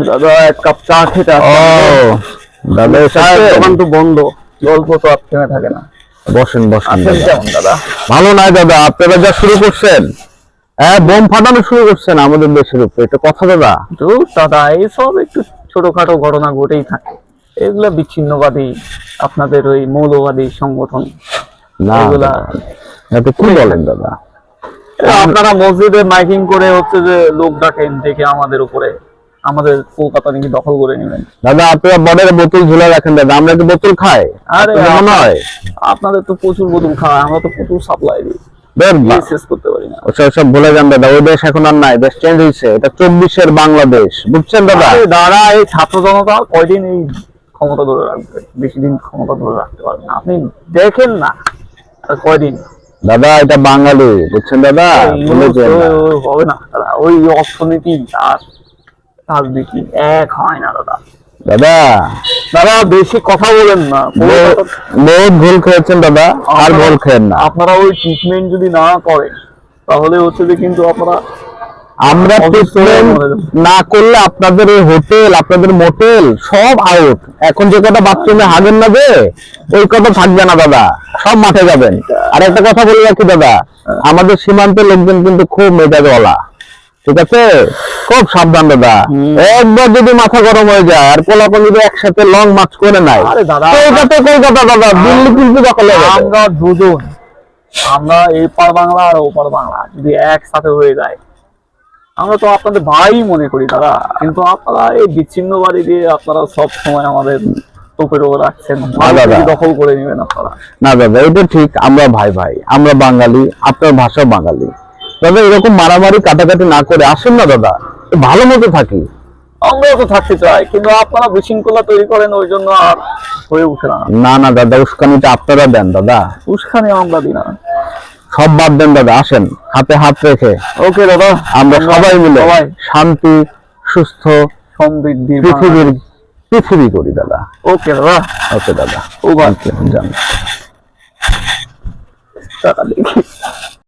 দাদা এক কাপ চা খেতে ও দাদা দোকান তো বন্ধ, গল্প তো আর থেমে থাকে না। বসেন বসেন কেমন দাদা? ভালো নাই দাদা, আপনারা যা শুরু করছেন, হ্যাঁ বোম ফাটানো শুরু করছেন আমাদের দেশের উপরে, এটা কথা দাদা? দাদা এইসব একটু ছোটখাটো ঘটনা ঘটেই থাকে, এগুলা বিচ্ছিন্নবাদী আপনাদের ওই মৌলবাদী সংগঠন না এগুলা। এটা কি বলেন দাদা? আপনারা মসজিদে মাইকিং করে হচ্ছে যে লোক ডাকেন দেখে আমাদের উপরে, আমাদের কলকাতা নাকি দখল করে নেবেন। দাদা আপনারা বর্ডারে বোতল ঝুলে রাখেন দাদা, আমরা কি বোতল খাই? আরে মনে হয় আপনাদের তো প্রচুর বোতল খাওয়া, আমরা তো প্রচুর সাপ্লাই দিই, শেষ করতে পারি না। ওসব ভুলে যান দাদা, ওই দেশ এখন আর নাই, দেশ চেঞ্জ হয়েছে, এটা 24-এর বাংলাদেশ, বুঝছেন দাদা? দাদা এই ছাত্র জনতা কয়দিন এই ক্ষমতা ধরে রাখবে? বেশি দিন ক্ষমতা ধরে রাখতে পারবে না, আপনি দেখেন না আর কয়দিন। দাদা এটা বাঙালি, বুঝছেন দাদা? হবে না দাদা, ওই অর্থনীতি আর রাজনীতি এক হয় না দাদা। দাদা দাদা বেশি কথা বলেন না, বহুত ভুল খেয়েছেন দাদা, আর ভুল খেয়েন না। আপনারা ওই ট্রিটমেন্ট যদি না করেন তাহলে হচ্ছে যে কিন্তু আপনারা, আমরা ট্রিটমেন্ট না করলে আপনাদের এই হোটেল, আপনাদের মোটেল সব আউট। এখন যে কটা বাথরুমে হাগেন না যে, ওই কথা থাকবে না দাদা, সব মাঠে যাবেন। আর একটা কথা বলে রাখি দাদা, আমাদের সীমান্তের লোকজন কিন্তু খুব মেজাজওয়ালা, ঠিক আছে? খুব সাবধান দাদা, একবার যদি মাথা গরম হয়ে যায় আর পোলাপন যদি একসাথে লং মার্চ করে নাই, কলকাতা দাদা, দিল্লি কিন্তু দখল হয়ে যাবে। আমরা দুজন, আমরা এই পার বাংলা আর ওপার বাংলা যদি একসাথে হয়ে যায়, আমরা তো আপনাদের ভাই মনে করি দাদা, কিন্তু আপনারা এই বিচ্ছিন্নবাদী দিয়ে আপনারা সব সময় আমাদের তোপের ওপর রাখছেন, দখল করে নেবেন আপনারা। না দাদা এটা ঠিক, আমরা ভাই ভাই, আমরা বাঙালি, আপনার ভাষা বাঙালি দাদা, এরকম মারামারি কাটাকাটি না করে আসেন না দাদা, ভালো মতো থাকি। আমরাও তো থাকতে চাই, কিন্তু আপনারা বিশৃঙ্খলা তৈরি করেন, ওই জন্য আর হয়ে উঠে না। না না দাদা, উস্কানিটা আপনারা দেন দাদা, উস্কানি আমরা দিই না, সব বাদ দেন দাদা, আসেন হাতে হাত রেখে। ওকে দাদা, আমরা সবাই মিলে শান্তি সুস্থ সমৃদ্ধি পৃথিবী করি দাদা। ওকে দাদা, ওকে দাদা, ও ভাই জান টাকা দেখি।